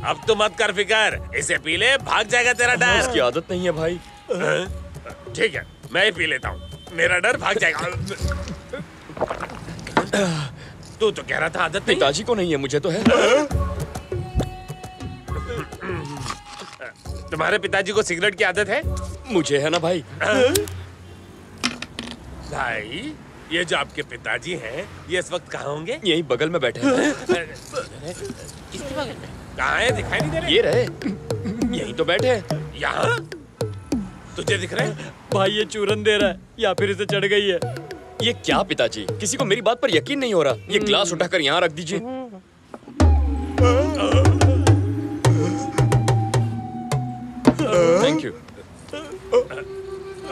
अब तो मत कर फिकर, इसे पी ले, भाग जाएगा तेरा डर। इसकी आदत नहीं है भाई। ठीक है, मैं ही पी लेता हूँ, मेरा डर भाग जाएगा। तू तो कह रहा था आदत नहीं। पिताजी को नहीं है, मुझे तो है। तुम्हारे पिताजी को सिगरेट की आदत है? मुझे है ना भाई। भाई, ये जो आपके पिताजी हैं, ये इस वक्त कहाँ होंगे? यही बगल में बैठे हैं। किसके बगल में? कहाँ है? दिखाई नहीं दे रहे। ये रहे, यही तो बैठे हैं। यहाँ? तुझे दिख रहे? भाई ये चूरन दे रहा है या फिर इसे चढ़ गई है। ये क्या पिताजी, किसी को मेरी बात पर यकीन नहीं हो रहा। ये ग्लास उठाकर यहाँ रख दीजिए। Thank you.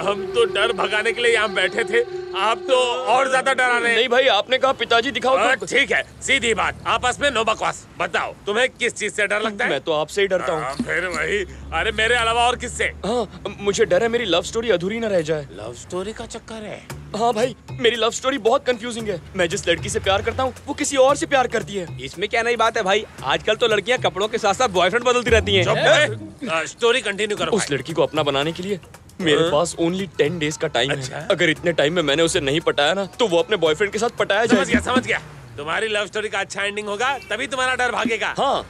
हम तो डर भगाने के लिए यहाँ बैठे थे, आप तो और ज्यादा डरा रहे हैं। नहीं भाई, आपने कहा पिताजी दिखाओ तो। ठीक है, सीधी बात, आपस में नो बकवास। बताओ, तुम्हें किस चीज से डर लगता है? मैं तो आपसे ही डरता हूँ। फिर वही। अरे मेरे अलावा और किससे? हाँ, मुझे डर है मेरी लव स्टोरी अधूरी न रह जाए। लव स्टोरी का चक्कर है? हाँ भाई, मेरी लव स्टोरी बहुत कंफ्यूजिंग है। मैं जिस लड़की से प्यार करता हूँ, वो किसी और से प्यार करती है। इसमें क्या नई बात है भाई, आजकल तो लड़कियां कपड़ों के साथ साथ बॉयफ्रेंड बदलती रहती हैं। स्टोरी कंटिन्यू करो। उस लड़की को अपना बनाने के लिए मेरे पास ओनली 10 डेज का टाइम है। अगर इतने टाइम में मैंने उसे नहीं पटाया ना, तो वो अपने बॉयफ्रेंड के साथ पटाया जाएगा। समझ गया। तुम्हारी लव स्टोरी का अच्छा एंडिंग होगा, तभी तुम्हारा डर भागेगा। हाँ।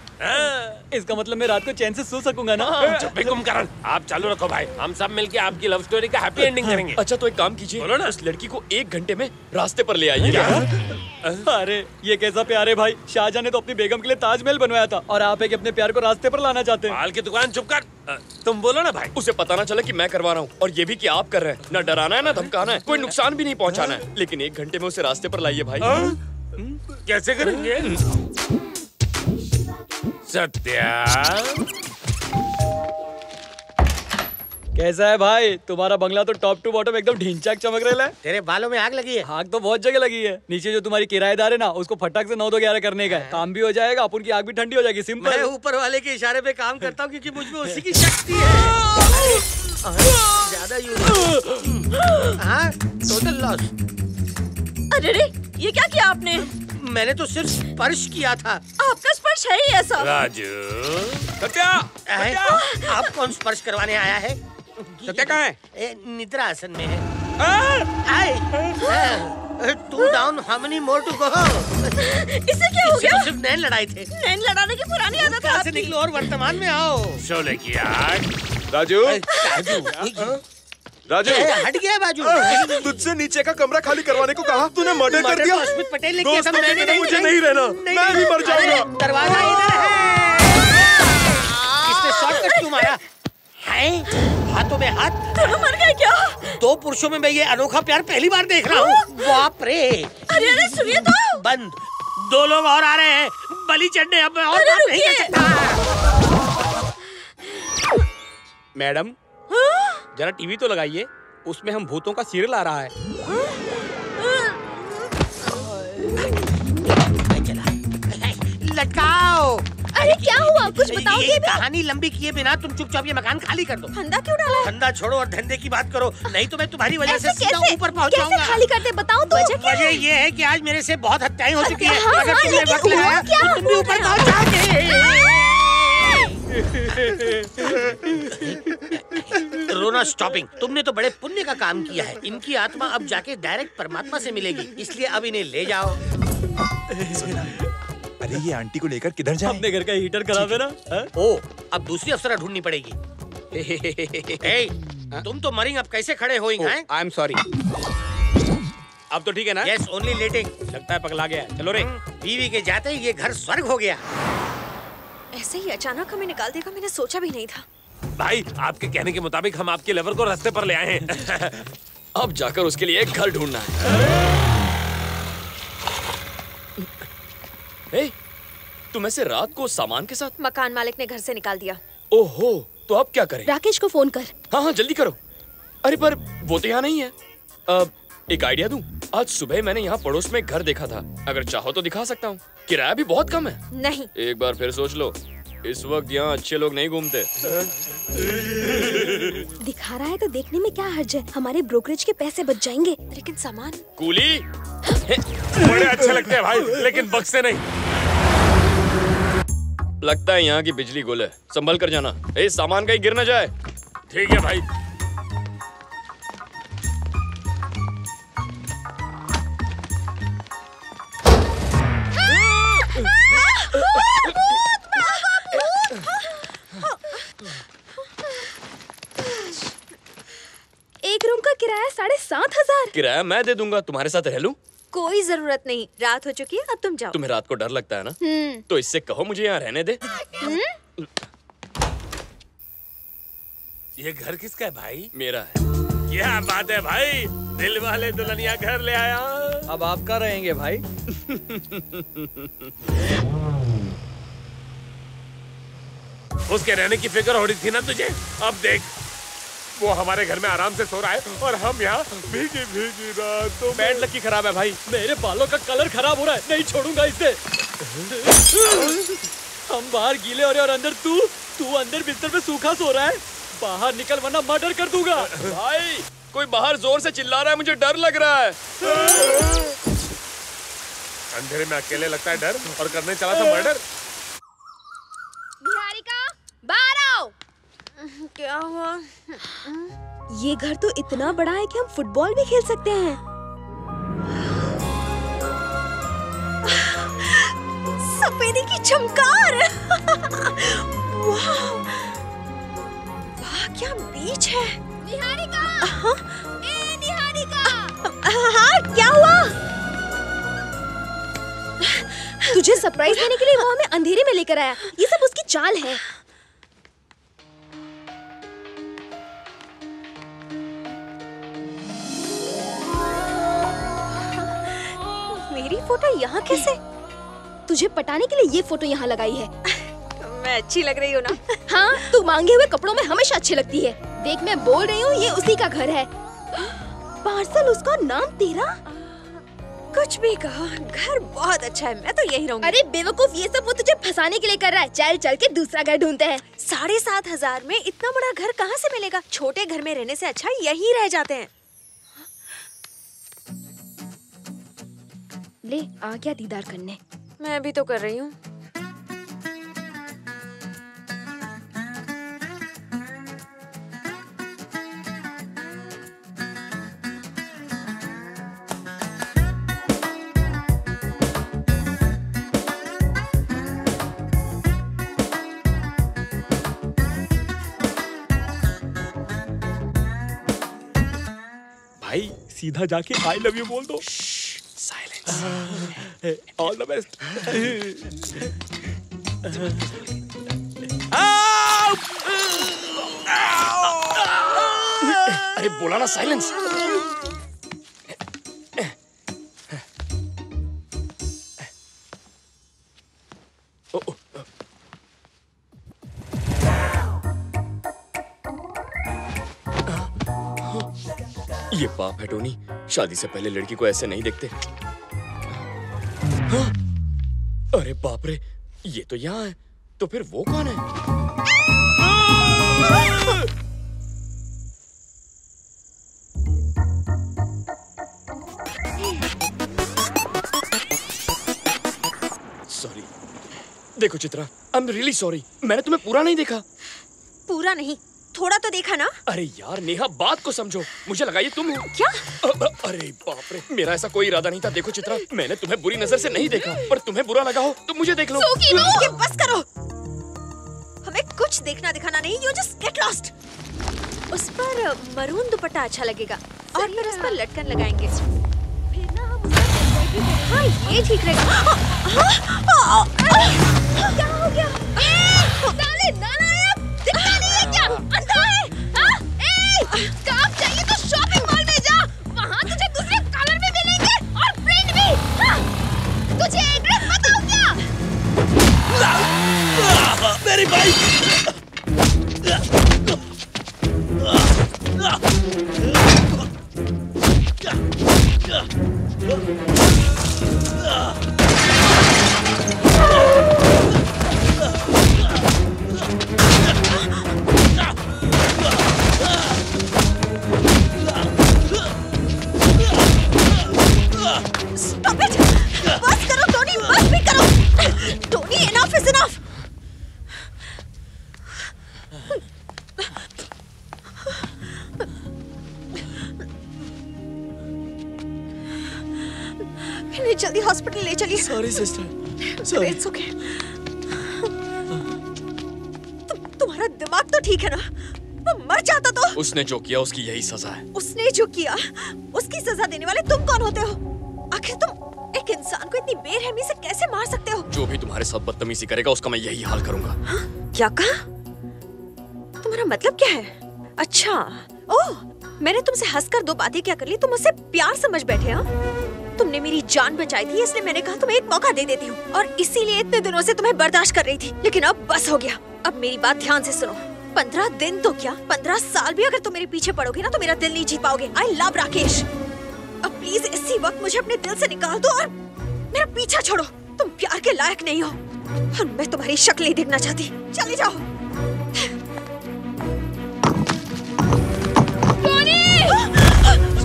इसका मतलब मैं रात को चैन से सो सकूंगा ना। चुप भी कुंभकर्ण, आप चालू रखो भाई, हम सब मिलके आपकी लव स्टोरी का हैप्पी एंडिंग करेंगे। अच्छा तो एक काम कीजिए, बोलो ना। उस लड़की को 1 घंटे में रास्ते पर ले आइए। अरे ये कैसा प्यार है भाई, शाहजहां ने तो अपनी बेगम के लिए ताजमहल बनवाया था और आप है कि अपने प्यार को रास्ते पर लाना चाहते हैं। माल की दुकान चुप कर। तुम बोलो ना भाई। उसे पता ना चले कि मैं करवा रहा हूँ, और ये भी कि आप कर रहे हैं। ना डराना है ना धमकाना है, कोई नुकसान भी नहीं पहुँचाना है, लेकिन 1 घंटे में उसे रास्ते पर लाइए भाई। कैसे करेंगे? सत्या, कैसा है भाई तुम्हारा बंगला? तो टॉप टू बॉटम एकदम ढींचाक चमक रहा है। तेरे बालों में आग लगी है? आग तो बहुत जगह लगी है। नीचे जो तुम्हारी किराएदार है ना, उसको फटाक से 9 2 11 करने का है। काम भी हो जाएगा, अपन की आग भी ठंडी हो जाएगी। सिंपल। मैं ऊपर वाले के इशारे पे काम करता हूँ क्योंकि मुझ में उसी की शक्ति है। ज्यादा यूज। हाँ, टोटल लॉस। अरे रे, ये क्या किया आपने? मैंने तो सिर्फ स्पर्श किया था। आपका स्पर्श है ही ऐसा। राजू। सत्या, आप कौन स्पर्श करवाने आया है? सत्या कहाँ है? निद्रा आसन में है। Two down, how many more to go? इसे क्या हो गया? सिर्फ नैन लड़ाई थे। नैन लड़ाने की पुरानी आदत है से निकलो और वर्तमान में आओ। शोले की आग। राजू, राजू, हट गया बाजू। तुझसे नीचे का कमरा खाली करवाने को कहा, तूने मर्डर कर दिया। अश्मित पटेल ने दो किया था, मैंने नहीं। मुझे नहीं रहना, मैं भी मर जाऊंगा। दरवाजा इधर है। किसने शॉर्टकट क्यों मारा? हाथों में हाथ। दोनों मर गए क्या? 2 पुरुषों में मैं ये अनोखा प्यार पहली बार देख रहा हूँ। बाप रे। अरे अरे सुनिए तो। बंद। 2 लोग और आ रहे हैं बलि चढ़ने। अब मैं और बात नहीं कर सकता। मैडम जरा टीवी तो लगाइए, उसमें हम भूतों का सीरियल आ रहा है। लटकाओ। अरे क्या हुआ, कुछ बताओगे भी? कहानी लंबी किए बिना तुम चुपचाप ये मकान खाली कर दो। फंदा क्यों डाला है? फंदा छोड़ो और धंधे की बात करो, नहीं तो मैं तुम्हारी वजह से सीधा ऊपर पहुंच जाऊंगा। कैसे खाली करते बताओ तो। वजह ये है कि आज मेरे से बहुत हत्याएं हो चुकी हैं। हाँ, अगर तुमने वक्त लगाया तो तुम भी ऊपर पहुंच जाओगे। रोना स्टॉपिंग। तुमने तो बड़े पुण्य का काम किया है। इनकी आत्मा अब जाके डायरेक्ट परमात्मा से मिलेगी, इसलिए अब इन्हें ले जाओ। अरे ये आंटी को लेकर किधर जाए? अपने घर का हीटर खराब है ना। ओ, अब दूसरी अफसर ढूंढनी पड़ेगी। तुम तो मरिंग, अब कैसे खड़े होइंग हैं? I am sorry. अब तो ठीक है ना? यस, ओनली लेटिंग। लगता है पगला गया। चलो रे। बीवी के जाते ही ये घर स्वर्ग हो गया। ऐसे ही अचानक हमें निकाल देगा, मैंने सोचा भी नहीं था। भाई, आपके कहने के मुताबिक हम आपके लवर को रास्ते पर ले आए हैं। अब जाकर उसके लिए एक घर ढूंढना है। तुम ऐसे रात को सामान के साथ? मकान मालिक ने घर से निकाल दिया। ओहो, तो अब क्या करें? राकेश को फोन कर। हाँ हाँ जल्दी करो। अरे पर वो तो यहाँ नहीं है। एक आइडिया दूं? आज सुबह मैंने यहाँ पड़ोस में घर देखा था, अगर चाहो तो दिखा सकता हूँ। किराया भी बहुत कम है। नहीं। एक बार फिर सोच लो, इस वक्त यहाँ अच्छे लोग नहीं घूमते। दिखा रहा है तो देखने में क्या हर्ज है, हमारे ब्रोकरेज के पैसे बच जाएंगे। लेकिन सामान कूली बड़े अच्छे लगते हैं भाई, लेकिन बक्से नहीं। लगता है यहाँ की बिजली गुल है, संभल कर जाना। सामान कहीं गिर न जाए। ठीक है भाई। एक रूम का किराया 7,500। किराया मैं दे दूंगा, तुम्हारे साथ रह लूं? कोई जरूरत नहीं, रात हो चुकी है, अब तुम जाओ। तुम्हें रात को डर लगता है ना? तो इससे कहो मुझे यहाँ रहने दे। ये घर किसका है भाई? मेरा है। क्या बात है भाई, दिल वाले दुल्हनिया घर ले आया। अब आप कहाँ रहेंगे भाई? उसके रहने की फिक्र हो रही थी ना तुझे, अब देख वो हमारे घर में आराम से सो रहा है और हम यहाँ भीगी भीगी रातों में। बैड लकी खराब है भाई, मेरे बालों का कलर खराब हो रहा है, नहीं छोड़ूंगा इसे। हम बाहर गीले हो रहे और अंदर तू अंदर बिस्तर पे सूखा सो रहा है। बाहर निकल वरना मर्डर कर दूंगा। भाई कोई बाहर जोर से चिल्ला रहा है, मुझे डर लग रहा है। अंधेरे में अकेले लगता है डर, और करने चला था मर्डर। निहारिका, बाहर आओ। क्या हुआ? ये घर तो इतना बड़ा है कि हम फुटबॉल भी खेल सकते हैं। सफेदी की चमकार। वाह, वाह क्या बीच है। निहारिका, ए निहारिका। हाँ क्या हुआ? तुझे सरप्राइज देने के लिए वो हमें अंधेरे में लेकर आया। ये सब उसकी चाल है। मेरी फोटो यहाँ कैसे? तुझे पटाने के लिए ये फोटो यहाँ लगाई है। मैं अच्छी लग रही हूँ ना? हाँ, तू मांगे हुए कपड़ों में हमेशा अच्छी लगती है। देख मैं बोल रही हूँ, ये उसी का घर है। पार्सल उसका, नाम तेरा। कुछ भी कहो, घर बहुत अच्छा है, मैं तो यही रहूंगी। अरे बेवकूफ, ये सब वो तुझे फंसाने के लिए कर रहा है। चल चल के दूसरा घर ढूंढते हैं। 7,500 में इतना बड़ा घर कहाँ से मिलेगा? छोटे घर में रहने से अच्छा यहीं रह जाते हैं। ले आ गया दीदार करने। मैं भी तो कर रही हूँ। भाई सीधा जाके आई लव यू बोल दो। All the best. अरे बोला ना साइलेंस। ये पाप है टोनी, शादी से पहले लड़की को ऐसे नहीं देखते। हाँ? अरे बाप रे, ये तो यहाँ है, तो फिर वो कौन है? सॉरी। देखो Chitra, I am really sorry, मैंने तुम्हें पूरा नहीं देखा। पूरा नहीं, थोड़ा तो देखा ना। अरे यार नेहा, बात को समझो, मुझे लगा ये तुम हो। क्या? अरे बाप रे, मेरा ऐसा कोई इरादा नहीं था। देखो चित्रा, मैंने तुम्हें बुरी नजर से नहीं देखा, पर तुम्हें बुरा लगा हो तो मुझे देख लो। ये बस करो, हमें कुछ देखना दिखाना नहीं। You just get lost. उस पर मरून दुपट्टा अच्छा लगेगा और फिर उस पर लटकन लगाएंगे। फिर ना हम उसका हाँ ये ठीक रहेगा। क्या हो गया? साले नालायक, दिखता नहीं है क्या? अंधा है? हाँ? काम चाहिए तो शॉपिंग मॉल में जा, वहाँ तुझे दूसरे कलर भी मिलेंगे और प्रिंट भी। हाँ? तुझे एड्रेस बताऊँ क्या? मेरी बाइक। Stop it! बस करो टोनी, बस भी करो। Tony, enough is enough. जल्दी हॉस्पिटल ले चलिए। Sorry sister, sorry. It's okay. तुम्हारा दिमाग तो ठीक है ना? वो मर जाता तो। उसने जो किया उसकी यही सजा है। उसने जो किया उसकी सजा देने वाले तुम कौन होते हो? आखिर तुम एक इंसान को इतनी बेरहमी से कैसे मार सकते हो? जो भी तुम्हारे साथ बदतमीजी करेगा उसका मैं यही हाल करूंगा। क्या कहा? तुम्हारा मतलब क्या है? अच्छा, ओह, मैंने तुमसे हंसकर दो बातें क्या कर ली, तुम मुझसे प्यार समझ बैठे। हाँ, तुमने मेरी जान बचाई थी इसलिए मैंने कहा तुम्हें एक मौका दे देती हूँ, और इसीलिए इतने दिनों से तुम्हें बर्दाश्त कर रही थी। लेकिन अब बस हो गया। अब मेरी बात ध्यान से सुनो। 15 दिन तो क्या, 15 साल भी अगर तुम मेरे पीछे पड़ोगे ना तो मेरा दिल नहीं जीत पाओगे। I love Rakesh. अब प्लीज इसी वक्त मुझे अपने दिल से निकाल दो और मेरा पीछा छोड़ो। तुम प्यार के लायक नहीं हो और मैं तुम्हारी शक्ल नहीं देखना चाहती। चले जाओ।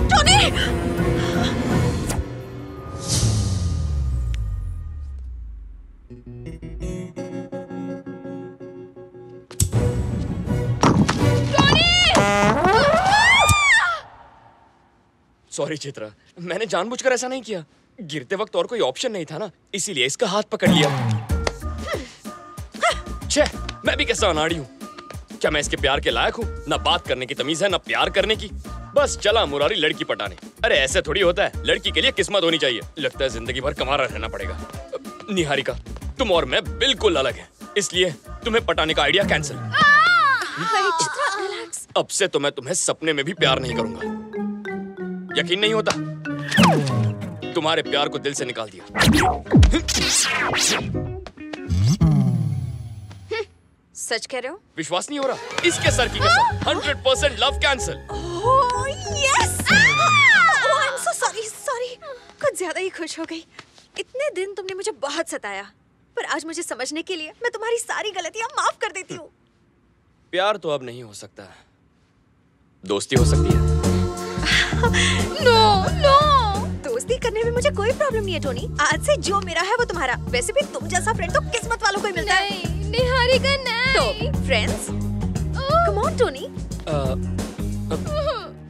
टोनी! सॉरी चित्रा, मैंने जानबूझकर ऐसा नहीं किया। गिरते वक्त और कोई ऑप्शन नहीं था ना, इसीलिए इसका हाथ पकड़ लिया। छे, मैं भी कैसा अनाड़ी हूँ। क्या मैं इसके प्यार के लायक हूँ? ना बात करने की तमीज है, ना प्यार करने की। बस चला मुरारी लड़की पटाने। अरे ऐसे थोड़ी होता है, लड़की के लिए किस्मत होनी चाहिए। लगता है जिंदगी भर कमारा रहना पड़ेगा। निहारिका, तुम और मैं बिल्कुल अलग हैं, इसलिए तुम्हें पटाने का आइडिया कैंसिल। अब से तो मैं तुम्हें सपने में भी प्यार नहीं करूंगा। यकीन नहीं होता? तुम्हारे प्यार को दिल से निकाल दिया। सच कह रहे हो? विश्वास नहीं हो रहा? इसके सर की कसम, 100% love cancel. Oh yes! Oh I am so sorry. कुछ ज्यादा ही खुश हो गई। इतने दिन तुमने मुझे बहुत सताया, पर आज मुझे समझने के लिए मैं तुम्हारी सारी गलतियां माफ कर देती हूँ। प्यार तो अब नहीं हो सकता, दोस्ती हो सकती है। नो, दोस्ती करने में मुझे कोई प्रॉब्लम नहीं है टोनी। आज से जो मेरा है वो तुम्हारा। वैसे भी तुम जैसा फ्रेंड तो किस्मत वालों को ही मिलता है। नहीं, निहारिका नहीं। तो फ्रेंड्स, कम ऑन टोनी।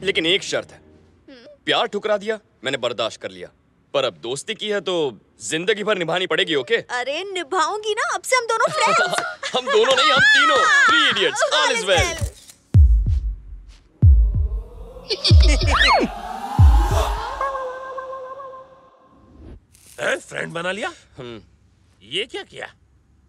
लेकिन एक शर्त है। प्यार ठुकरा दिया, मैंने बर्दाश्त कर लिया, पर अब दोस्ती की है तो जिंदगी भर निभानी पड़ेगी। ओके? अरे निभाऊंगी ना, अब से हम दोनों फ्रेंड्स। हम दोनों नहीं, हम तीनों। 3 idiots, all is well. Friend बना लिया? ये क्या किया?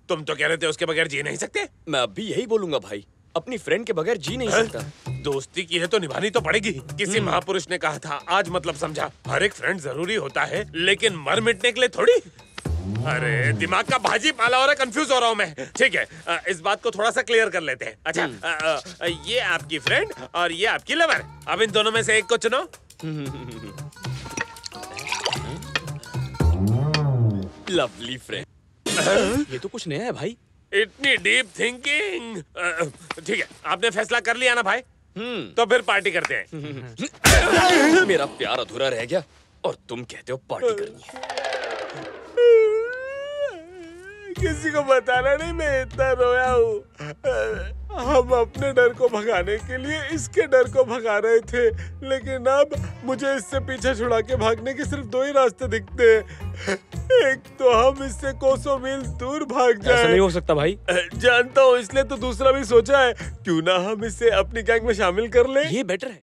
तुम तो कह रहे थे उसके बगैर जी नहीं सकते। मैं अब भी यही बोलूंगा भाई, अपनी फ्रेंड के बगैर जी नहीं सकता। दोस्ती की है तो निभानी तो पड़ेगी। किसी महापुरुष ने कहा था, आज मतलब समझा। हर एक फ्रेंड जरूरी होता है, लेकिन मर मिटने के लिए थोड़ी। अरे दिमाग का भाजी पाला हो रहा है, कंफ्यूज हो रहा हूँ मैं। ठीक है, इस बात को थोड़ा सा क्लियर कर लेते हैं। अच्छा, ये आपकी फ्रेंड और ये आपकी लवर। अब इन दोनों में से एक को चुनो। Lovely friend. ये तो कुछ नया है भाई। इतनी डीप थिंकिंग। ठीक है, आपने फैसला कर लिया ना भाई? तो फिर पार्टी करते हैं। मेरा प्यार अधूरा रह गया और तुम कहते हो पार्टी करनी है। किसी को बताना नहीं मैं इतना रोया हूँ। हम अपने डर को भगाने के लिए इसके डर को भगा रहे थे, लेकिन अब मुझे इससे पीछे छुड़ा के भागने के सिर्फ 2 ही रास्ते दिखते हैं। एक तो हम इससे कोसों मील दूर भाग जाएं। ऐसा नहीं हो सकता भाई। जानता हूँ, इसलिए तो दूसरा भी सोचा है, क्यों ना हम इसे अपनी गैंग में शामिल कर लें। ये बेटर है।